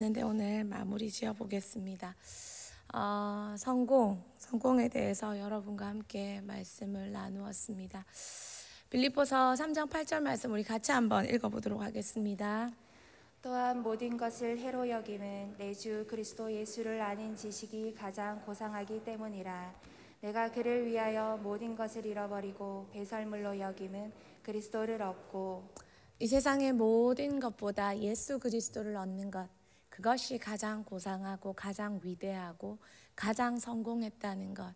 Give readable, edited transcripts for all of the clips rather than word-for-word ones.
근데 오늘 마무리 지어 보겠습니다. 성공에 대해서 여러분과 함께 말씀을 나누었습니다. 빌립보서 3장 8절 말씀 우리 같이 한번 읽어보도록 하겠습니다. 또한 모든 것을 해로 여김은 내 주 그리스도 예수를 아는 지식이 가장 고상하기 때문이라. 내가 그를 위하여 모든 것을 잃어버리고 배설물로 여김은 그리스도를 얻고 이 세상의 모든 것보다 예수 그리스도를 얻는 것, 그것이 가장 고상하고 가장 위대하고 가장 성공했다는 것,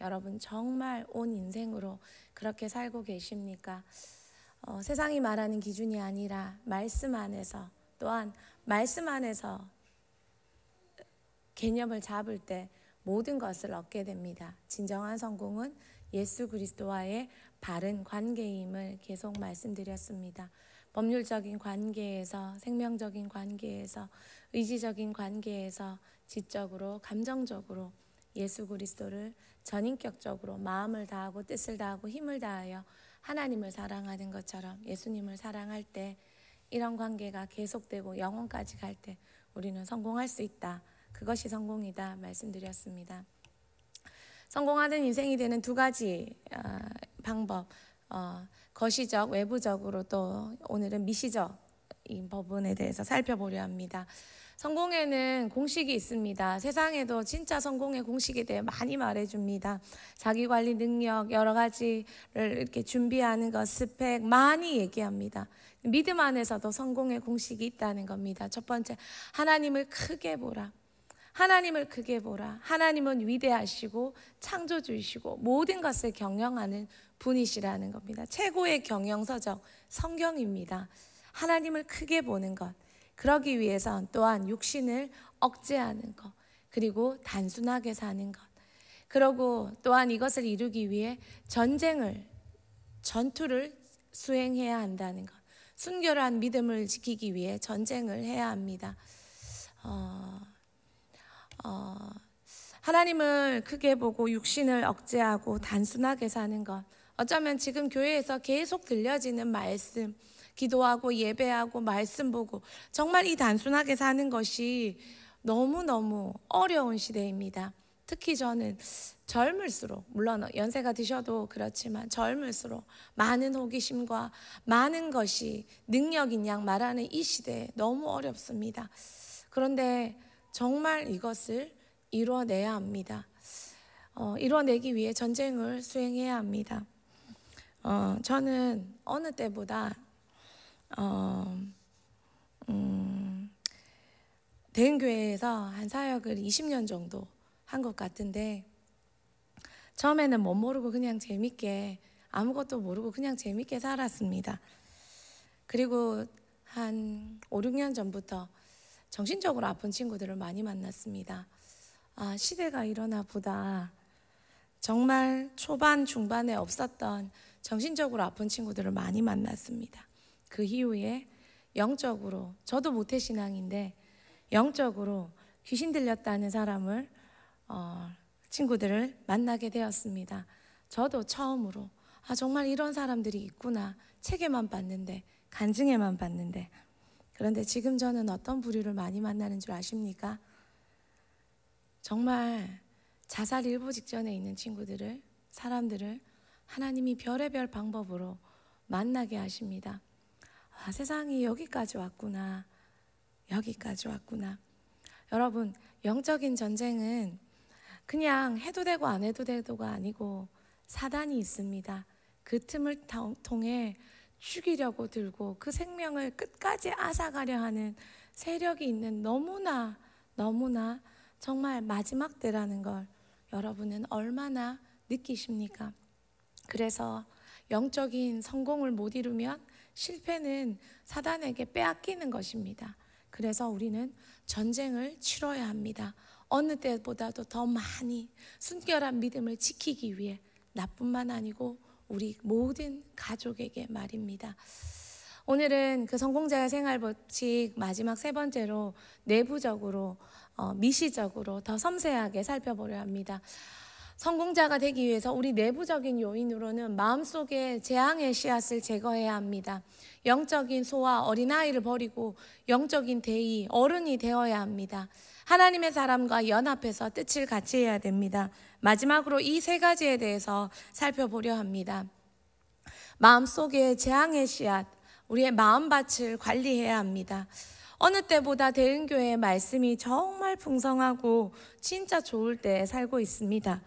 여러분 정말 온 인생으로 그렇게 살고 계십니까? 세상이 말하는 기준이 아니라 말씀 안에서, 또한 말씀 안에서 개념을 잡을 때 모든 것을 얻게 됩니다. 진정한 성공은 예수 그리스도와의 바른 관계임을 계속 말씀드렸습니다. 법률적인 관계에서, 생명적인 관계에서, 의지적인 관계에서, 지적으로, 감정적으로 예수 그리스도를 전인격적으로 마음을 다하고 뜻을 다하고 힘을 다하여 하나님을 사랑하는 것처럼 예수님을 사랑할 때, 이런 관계가 계속되고 영원까지 갈 때 우리는 성공할 수 있다. 그것이 성공이다 말씀드렸습니다. 성공하는 인생이 되는 두 가지 방법, 거시적, 외부적으로, 또 오늘은 미시적인 부분에 대해서 살펴보려 합니다. 성공에는 공식이 있습니다. 세상에도 진짜 성공의 공식에 대해 많이 말해줍니다. 자기관리 능력, 여러 가지를 이렇게 준비하는 것, 스펙 많이 얘기합니다. 믿음 안에서도 성공의 공식이 있다는 겁니다. 첫 번째, 하나님을 크게 보라. 하나님을 크게 보라. 하나님은 위대하시고 창조주이시고 모든 것을 경영하는 분이시라는 겁니다. 최고의 경영서적 성경입니다. 하나님을 크게 보는 것, 그러기 위해선 또한 육신을 억제하는 것, 그리고 단순하게 사는 것, 그리고 또한 이것을 이루기 위해 전투를 수행해야 한다는 것, 순결한 믿음을 지키기 위해 전쟁을 해야 합니다. 하나님을 크게 보고 육신을 억제하고 단순하게 사는 것, 어쩌면 지금 교회에서 계속 들려지는 말씀, 기도하고 예배하고 말씀 보고 정말 이 단순하게 사는 것이 너무너무 어려운 시대입니다. 특히 저는 젊을수록, 물론 연세가 드셔도 그렇지만 젊을수록 많은 호기심과 많은 것이 능력인 양 말하는 이 시대에 너무 어렵습니다. 그런데 정말 이것을 이루어내야 합니다. 이루어내기 위해 전쟁을 수행해야 합니다. 저는 어느 때보다 대흥교회에서 한 사역을 20년 정도 한 것 같은데, 처음에는 못 모르고 그냥 재밌게, 아무것도 모르고 그냥 재밌게 살았습니다. 그리고 한 5, 6년 전부터 정신적으로 아픈 친구들을 많이 만났습니다. 시대가 이러나 보다. 정말 초반, 중반에 없었던 정신적으로 아픈 친구들을 많이 만났습니다. 그 이후에 영적으로, 저도 모태신앙인데 영적으로 귀신 들렸다는 사람을, 친구들을 만나게 되었습니다. 저도 처음으로 정말 이런 사람들이 있구나. 책에만 봤는데, 간증에만 봤는데. 그런데 지금 저는 어떤 부류를 많이 만나는 줄 아십니까? 정말 자살 일보 직전에 있는 사람들을 하나님이 별의별 방법으로 만나게 하십니다. 세상이 여기까지 왔구나. 여기까지 왔구나. 여러분, 영적인 전쟁은 그냥 해도 되고 안 해도 되고가 아니고 사단이 있습니다. 그 틈을 통해 죽이려고 들고 그 생명을 끝까지 앗아가려 하는 세력이 있는 너무나 정말 마지막 때라는 걸 여러분은 얼마나 느끼십니까? 그래서 영적인 성공을 못 이루면 실패는 사단에게 빼앗기는 것입니다. 그래서 우리는 전쟁을 치러야 합니다. 어느 때보다도 더 많이 순결한 믿음을 지키기 위해, 나뿐만 아니고 우리 모든 가족에게 말입니다. 오늘은 그 성공자의 생활 법칙 마지막 세 번째로 내부적으로, 미시적으로 더 섬세하게 살펴보려 합니다. 성공자가 되기 위해서 우리 내부적인 요인으로는 마음속에 재앙의 씨앗을 제거해야 합니다. 영적인 소와 어린아이를 버리고 영적인 대의, 어른이 되어야 합니다. 하나님의 사람과 연합해서 뜻을 같이 해야 됩니다. 마지막으로 이 세 가지에 대해서 살펴보려 합니다. 마음속에 재앙의 씨앗, 우리의 마음밭을 관리해야 합니다. 어느 때보다 대은교회의 말씀이 정말 풍성하고 진짜 좋을 때 살고 있습니다.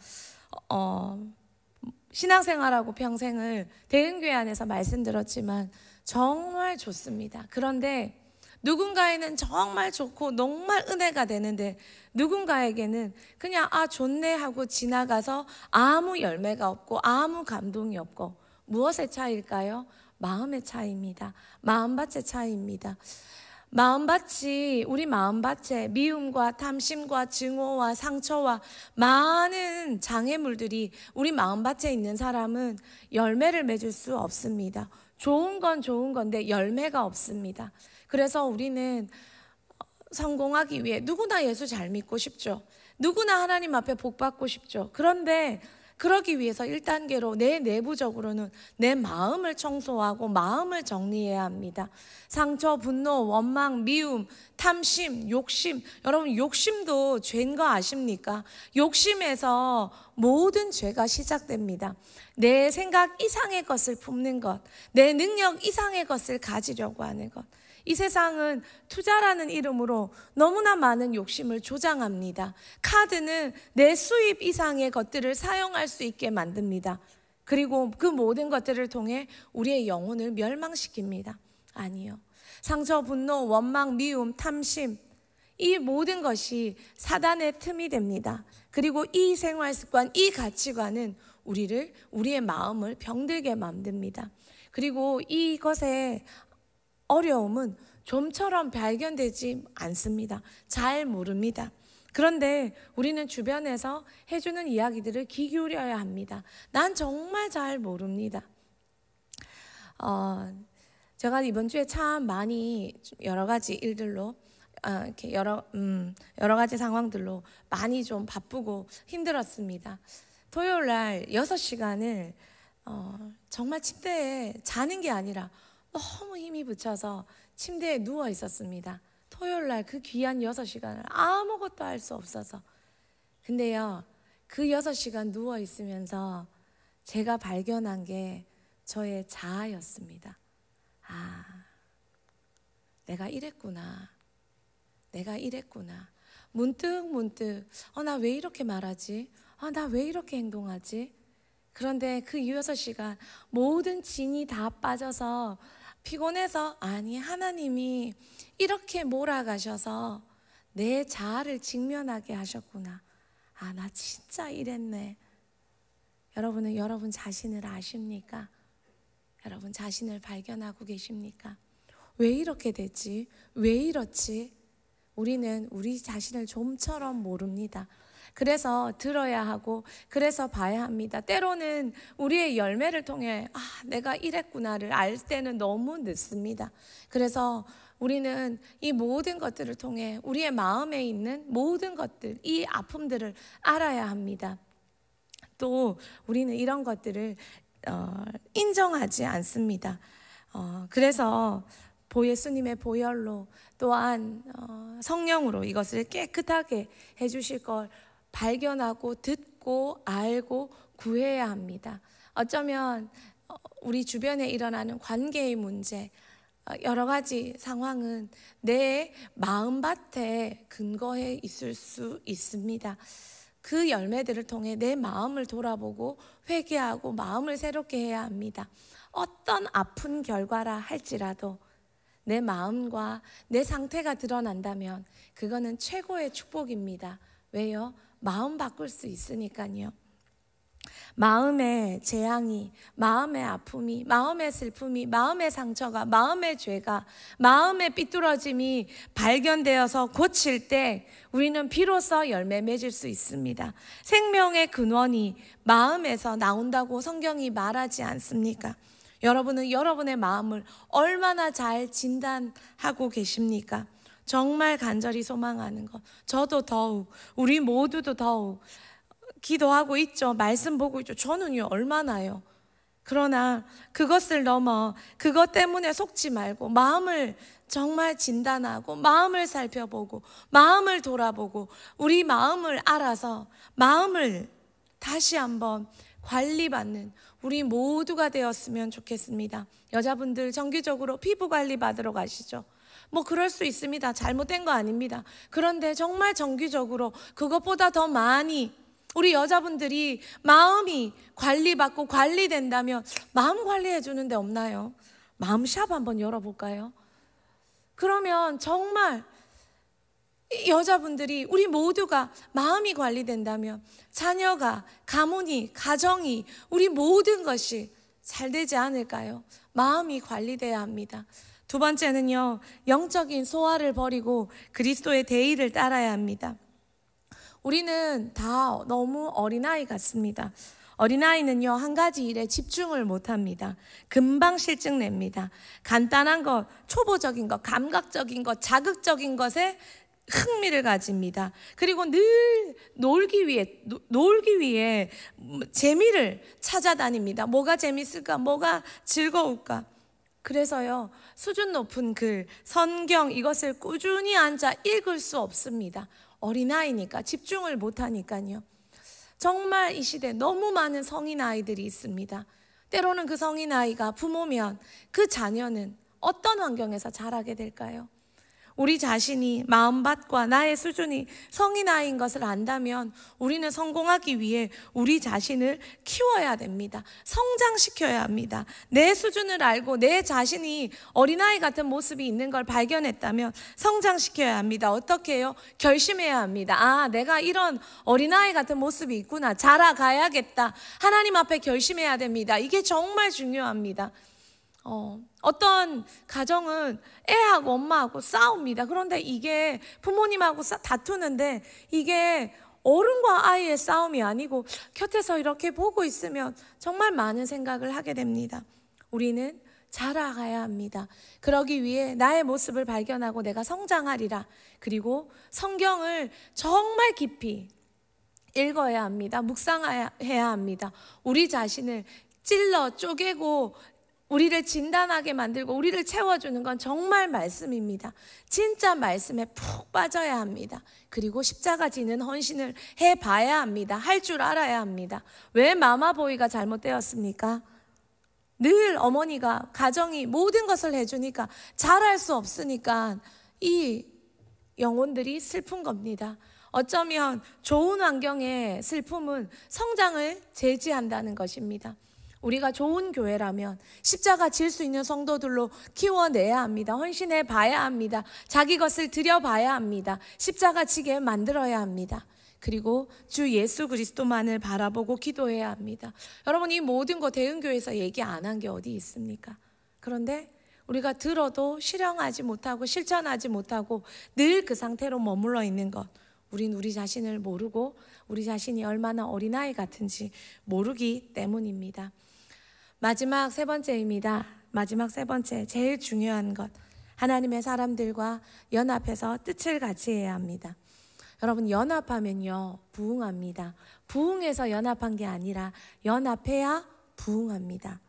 신앙생활하고 평생을 대은교회 안에서 말씀 들었지만 정말 좋습니다. 그런데 누군가에는 정말 좋고 정말 은혜가 되는데 누군가에게는 그냥 좋네 하고 지나가서 아무 열매가 없고 아무 감동이 없고, 무엇의 차이일까요? 마음의 차이입니다. 마음밭의 차이입니다. 마음밭이, 우리 마음밭에 미움과 탐심과 증오와 상처와 많은 장애물들이 우리 마음밭에 있는 사람은 열매를 맺을 수 없습니다. 좋은 건 좋은 건데 열매가 없습니다. 그래서 우리는 성공하기 위해 누구나 예수 잘 믿고 싶죠. 누구나 하나님 앞에 복 받고 싶죠. 그런데 그러기 위해서 1단계로 내 내부적으로는 내 마음을 청소하고 마음을 정리해야 합니다. 상처, 분노, 원망, 미움, 탐심, 욕심. 여러분, 욕심도 죄인 거 아십니까? 욕심에서 모든 죄가 시작됩니다. 내 생각 이상의 것을 품는 것, 내 능력 이상의 것을 가지려고 하는 것. 이 세상은 투자라는 이름으로 너무나 많은 욕심을 조장합니다. 카드는 내 수입 이상의 것들을 사용할 수 있게 만듭니다. 그리고 그 모든 것들을 통해 우리의 영혼을 멸망시킵니다. 아니요. 상처, 분노, 원망, 미움, 탐심, 이 모든 것이 사단의 틈이 됩니다. 그리고 이 생활 습관, 이 가치관은 우리의 마음을 병들게 만듭니다. 그리고 이것의 어려움은 좀처럼 발견되지 않습니다. 잘 모릅니다. 그런데 우리는 주변에서 해주는 이야기들을 귀 기울여야 합니다. 난 정말 잘 모릅니다. 제가 이번 주에 참 많이 여러 가지 일들로 이렇게 여러 가지 상황들로 많이 좀 바쁘고 힘들었습니다. 토요일 날 6시간을 정말 침대에 자는 게 아니라 너무 힘이 붙여서 침대에 누워 있었습니다. 토요일 날 그 귀한 6시간을 아무것도 할 수 없어서. 근데요, 그 6시간 누워 있으면서 제가 발견한 게 저의 자아였습니다. 내가 이랬구나. 문득 나 왜 이렇게 말하지? 나 왜 이렇게 행동하지? 그런데 그 6시간 모든 진이 다 빠져서 피곤해서, 아니, 하나님이 이렇게 몰아가셔서 내 자아를 직면하게 하셨구나. 나 진짜 이랬네. 여러분은 여러분 자신을 아십니까? 여러분 자신을 발견하고 계십니까? 왜 이렇게 됐지? 왜 이렇지? 우리는 우리 자신을 좀처럼 모릅니다. 그래서 들어야 하고, 그래서 봐야 합니다. 때로는 우리의 열매를 통해 내가 이랬구나를 알 때는 너무 늦습니다. 그래서 우리는 이 모든 것들을 통해 우리의 마음에 있는 모든 것들, 이 아픔들을 알아야 합니다. 또 우리는 이런 것들을 인정하지 않습니다. 그래서 예수님의 보혈로, 또한 성령으로 이것을 깨끗하게 해주실 걸 발견하고 듣고 알고 구해야 합니다. 어쩌면 우리 주변에 일어나는 관계의 문제, 여러 가지 상황은 내 마음밭에 근거해 있을 수 있습니다. 그 열매들을 통해 내 마음을 돌아보고 회개하고 마음을 새롭게 해야 합니다. 어떤 아픈 결과라 할지라도 내 마음과 내 상태가 드러난다면 그거는 최고의 축복입니다. 왜요? 마음 바꿀 수 있으니까요. 마음의 재앙이, 마음의 아픔이, 마음의 슬픔이, 마음의 상처가, 마음의 죄가, 마음의 삐뚤어짐이 발견되어서 고칠 때 우리는 비로소 열매 맺을 수 있습니다. 생명의 근원이 마음에서 나온다고 성경이 말하지 않습니까? 여러분은 여러분의 마음을 얼마나 잘 진단하고 계십니까? 정말 간절히 소망하는 것, 저도 더욱, 우리 모두도 더욱 기도하고 있죠. 말씀 보고 있죠. 저는요, 얼마나요. 그러나 그것을 넘어 그것 때문에 속지 말고 마음을 정말 진단하고 마음을 살펴보고 마음을 돌아보고 우리 마음을 알아서 마음을 다시 한번 관리받는 우리 모두가 되었으면 좋겠습니다. 여자분들 정기적으로 피부 관리 받으러 가시죠. 뭐 그럴 수 있습니다. 잘못된 거 아닙니다. 그런데 정말 정기적으로 그것보다 더 많이 우리 여자분들이 마음이 관리받고 관리된다면 마음 관리해 주는 데 없나요? 마음샵 한번 열어볼까요? 그러면 정말 여자분들이 우리 모두가 마음이 관리된다면 자녀가, 가문이, 가정이 우리 모든 것이 잘 되지 않을까요? 마음이 관리돼야 합니다. 두 번째는요, 영적인 소화를 버리고 그리스도의 대의를 따라야 합니다. 우리는 다 너무 어린아이 같습니다. 어린아이는요, 한 가지 일에 집중을 못합니다. 금방 실증 냅니다. 간단한 것, 초보적인 것, 감각적인 것, 자극적인 것에 흥미를 가집니다. 그리고 늘 놀기 위해 재미를 찾아다닙니다. 뭐가 재밌을까? 뭐가 즐거울까? 그래서요, 수준 높은 글, 성경 이것을 꾸준히 앉아 읽을 수 없습니다. 어린아이니까 집중을 못하니까요. 정말 이 시대 너무 많은 성인 아이들이 있습니다. 때로는 그 성인 아이가 부모면 그 자녀는 어떤 환경에서 자라게 될까요? 우리 자신이 마음밭과 나의 수준이 성인 아이인 것을 안다면 우리는 성공하기 위해 우리 자신을 키워야 됩니다. 성장시켜야 합니다. 내 수준을 알고 내 자신이 어린아이 같은 모습이 있는 걸 발견했다면 성장시켜야 합니다. 어떻게 해요? 결심해야 합니다. 아, 내가 이런 어린아이 같은 모습이 있구나. 자라가야겠다. 하나님 앞에 결심해야 됩니다. 이게 정말 중요합니다. 어떤 가정은 애하고 엄마하고 싸웁니다. 그런데 이게 부모님하고 다투는데 이게 어른과 아이의 싸움이 아니고 곁에서 이렇게 보고 있으면 정말 많은 생각을 하게 됩니다. 우리는 자라가야 합니다. 그러기 위해 나의 모습을 발견하고 내가 성장하리라. 그리고 성경을 정말 깊이 읽어야 합니다. 묵상해야 합니다. 우리 자신을 찔러 쪼개고 우리를 진단하게 만들고 우리를 채워주는 건 정말 말씀입니다. 진짜 말씀에 푹 빠져야 합니다. 그리고 십자가 지는 헌신을 해봐야 합니다. 할 줄 알아야 합니다. 왜 마마보이가 잘못되었습니까? 늘 어머니가 가정이 모든 것을 해주니까 잘할 수 없으니까 이 영혼들이 슬픈 겁니다. 어쩌면 좋은 환경의 슬픔은 성장을 제지한다는 것입니다. 우리가 좋은 교회라면 십자가 질 수 있는 성도들로 키워내야 합니다. 헌신해 봐야 합니다. 자기 것을 드려봐야 합니다. 십자가 지게 만들어야 합니다. 그리고 주 예수 그리스도만을 바라보고 기도해야 합니다. 여러분, 이 모든 거 대흥교회에서 얘기 안 한 게 어디 있습니까? 그런데 우리가 들어도 실행하지 못하고 실천하지 못하고 늘 그 상태로 머물러 있는 것, 우린 우리 자신을 모르고 우리 자신이 얼마나 어린아이 같은지 모르기 때문입니다. 마지막 세 번째입니다. 마지막 세 번째, 제일 중요한 것, 하나님의 사람들과 연합해서 뜻을 같이 해야 합니다. 여러분, 연합하면요 부흥합니다. 부흥해서 연합한 게 아니라 연합해야 부흥합니다.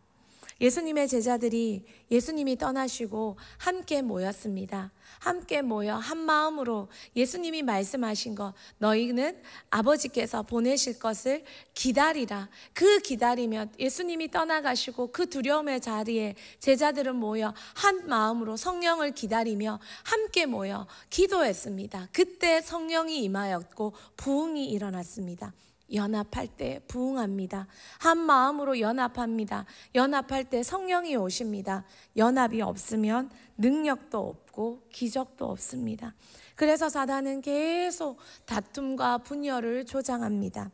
예수님의 제자들이 예수님이 떠나시고 함께 모였습니다. 함께 모여 한 마음으로 예수님이 말씀하신 것, 너희는 아버지께서 보내실 것을 기다리라. 그 기다리면 예수님이 떠나가시고 그 두려움의 자리에 제자들은 모여 한 마음으로 성령을 기다리며 함께 모여 기도했습니다. 그때 성령이 임하였고 부흥이 일어났습니다. 연합할 때 부흥합니다. 한 마음으로 연합합니다. 연합할 때 성령이 오십니다. 연합이 없으면 능력도 없고 기적도 없습니다. 그래서 사단은 계속 다툼과 분열을 조장합니다.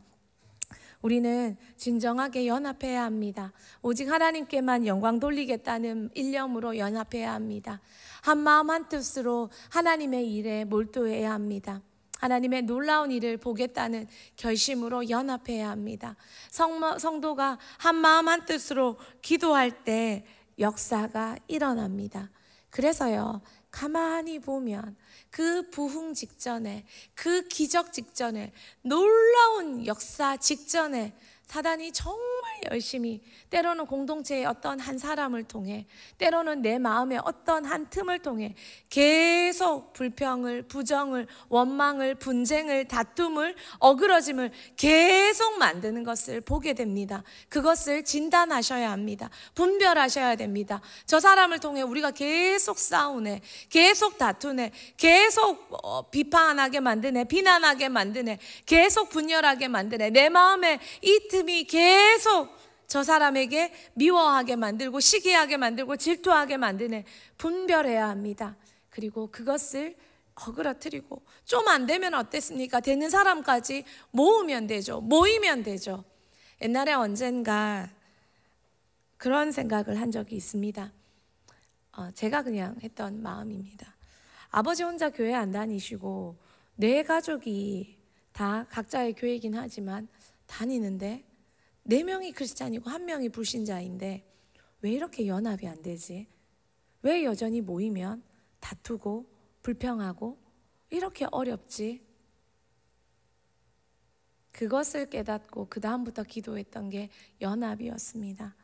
우리는 진정하게 연합해야 합니다. 오직 하나님께만 영광 돌리겠다는 일념으로 연합해야 합니다. 한 마음 한 뜻으로 하나님의 일에 몰두해야 합니다. 하나님의 놀라운 일을 보겠다는 결심으로 연합해야 합니다. 성도가 한 마음 한 뜻으로 기도할 때 역사가 일어납니다. 그래서요, 가만히 보면 그 부흥 직전에, 그 기적 직전에, 놀라운 역사 직전에 사단이 정말 열심히, 때로는 공동체의 어떤 한 사람을 통해, 때로는 내 마음의 어떤 한 틈을 통해 계속 불평을, 부정을, 원망을, 분쟁을, 다툼을, 어그러짐을 계속 만드는 것을 보게 됩니다. 그것을 진단하셔야 합니다. 분별하셔야 됩니다. 저 사람을 통해 우리가 계속 싸우네, 계속 다투네, 계속 비판하게 만드네, 비난하게 만드네, 계속 분열하게 만드네, 내 마음에 이 틈이 계속 저 사람에게 미워하게 만들고 시기하게 만들고 질투하게 만드네. 분별해야 합니다. 그리고 그것을 어그러뜨리고, 좀 안 되면 어땠습니까? 되는 사람까지 모으면 되죠. 모이면 되죠. 옛날에 언젠가 그런 생각을 한 적이 있습니다. 제가 그냥 했던 마음입니다. 아버지 혼자 교회 안 다니시고 내 가족이 다 각자의 교회이긴 하지만 다니는데 4명이 크리스찬이고 1명이 불신자인데 왜 이렇게 연합이 안 되지? 왜 여전히 모이면 다투고 불평하고 이렇게 어렵지? 그것을 깨닫고 그 다음부터 기도했던 게 연합이었습니다.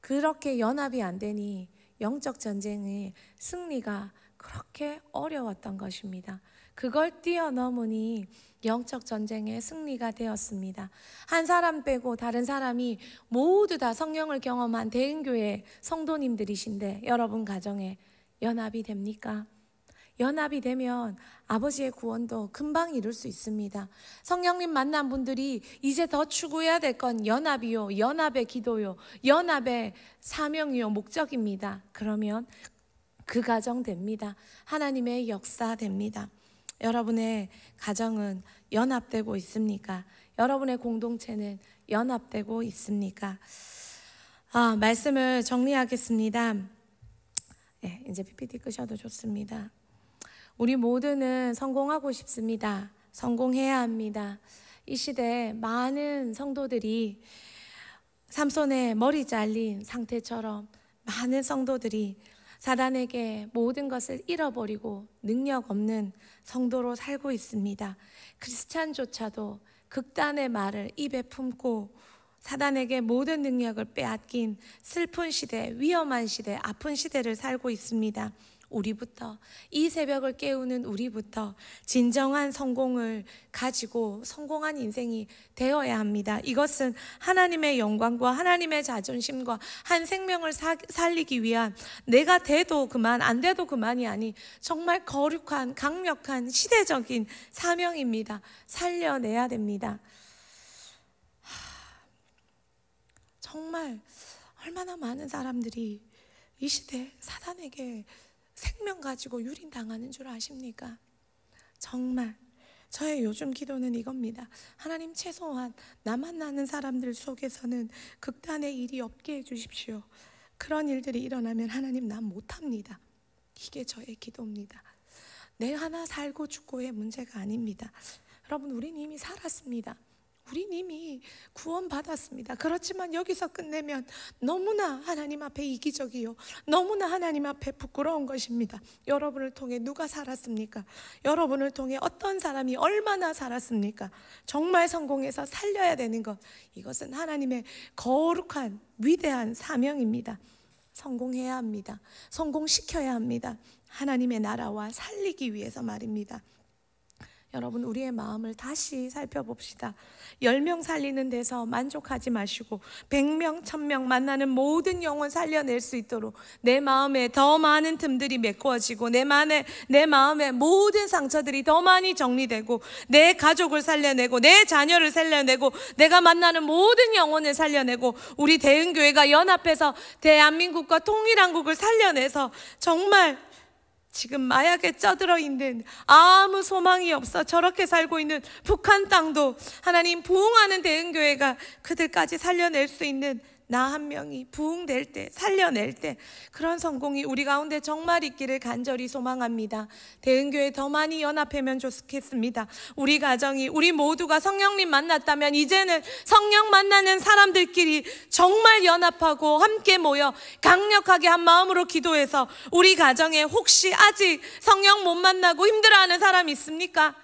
그렇게 연합이 안 되니 영적 전쟁의 승리가 그렇게 어려웠던 것입니다. 그걸 뛰어넘으니 영적 전쟁의 승리가 되었습니다. 한 사람 빼고 다른 사람이 모두 다 성령을 경험한 대흥교회 성도님들이신데 여러분 가정에 연합이 됩니까? 연합이 되면 아버지의 구원도 금방 이룰 수 있습니다. 성령님 만난 분들이 이제 더 추구해야 될 건 연합이요, 연합의 기도요, 연합의 사명이요, 목적입니다. 그러면 그 가정 됩니다. 하나님의 역사 됩니다. 여러분의 가정은 연합되고 있습니까? 여러분의 공동체는 연합되고 있습니까? 말씀을 정리하겠습니다. 네, 이제 PPT 끄셔도 좋습니다. 우리 모두는 성공하고 싶습니다. 성공해야 합니다. 이 시대에 많은 성도들이 삼손의 머리 잘린 상태처럼 많은 성도들이 사단에게 모든 것을 잃어버리고 능력 없는 성도로 살고 있습니다. 크리스찬조차도 극단의 말을 입에 품고 사단에게 모든 능력을 빼앗긴 슬픈 시대, 위험한 시대, 아픈 시대를 살고 있습니다. 우리부터, 이 새벽을 깨우는 우리부터 진정한 성공을 가지고 성공한 인생이 되어야 합니다. 이것은 하나님의 영광과 하나님의 자존심과 한 생명을 살리기 위한, 내가 돼도 그만 안 돼도 그만이 아닌 정말 거룩한 강력한 시대적인 사명입니다. 살려내야 됩니다. 정말 얼마나 많은 사람들이 이 시대 사단에게 생명 가지고 유린당하는 줄 아십니까? 정말 저의 요즘 기도는 이겁니다. 하나님, 최소한 나 만나는 사람들 속에서는 극단의 일이 없게 해주십시오. 그런 일들이 일어나면 하나님, 난 못합니다. 이게 저의 기도입니다. 내 하나 살고 죽고의 문제가 아닙니다. 여러분, 우린 이미 살았습니다. 우린 이미 구원받았습니다. 그렇지만 여기서 끝내면 너무나 하나님 앞에 이기적이요, 너무나 하나님 앞에 부끄러운 것입니다. 여러분을 통해 누가 살았습니까? 여러분을 통해 어떤 사람이 얼마나 살았습니까? 정말 성공해서 살려야 되는 것, 이것은 하나님의 거룩한 위대한 사명입니다. 성공해야 합니다. 성공시켜야 합니다. 하나님의 나라와 살리기 위해서 말입니다. 여러분, 우리의 마음을 다시 살펴봅시다. 10명 살리는 데서 만족하지 마시고 100명, 1000명 만나는 모든 영혼 살려낼 수 있도록 내 마음에 더 많은 틈들이 메꾸어지고 내 마음에 모든 상처들이 더 많이 정리되고 내 가족을 살려내고 내 자녀를 살려내고 내가 만나는 모든 영혼을 살려내고 우리 대흥교회가 연합해서 대한민국과 통일한국을 살려내서 정말 지금 마약에 쪄들어 있는, 아무 소망이 없어 저렇게 살고 있는 북한 땅도 하나님 부흥하는 대흥교회가 그들까지 살려낼 수 있는 나 한 명이 부흥될 때, 살려낼 때 그런 성공이 우리 가운데 정말 있기를 간절히 소망합니다. 대은교회 더 많이 연합하면 좋겠습니다. 우리 가정이, 우리 모두가 성령님 만났다면 이제는 성령 만나는 사람들끼리 정말 연합하고 함께 모여 강력하게 한 마음으로 기도해서 우리 가정에 혹시 아직 성령 못 만나고 힘들어하는 사람 있습니까?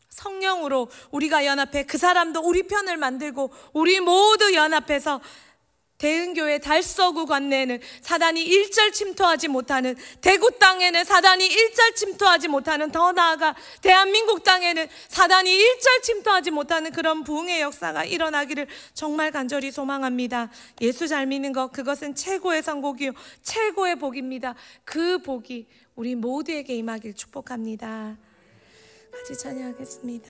성령으로 우리가 연합해 그 사람도 우리 편을 만들고 우리 모두 연합해서 대은교회 달서구 관내에는 사단이 일절 침투하지 못하는, 대구 땅에는 사단이 일절 침투하지 못하는, 더 나아가 대한민국 땅에는 사단이 일절 침투하지 못하는 그런 부흥의 역사가 일어나기를 정말 간절히 소망합니다. 예수 잘 믿는 것, 그것은 최고의 선곡이요 최고의 복입니다. 그 복이 우리 모두에게 임하길 축복합니다. 같이 찬양하겠습니다.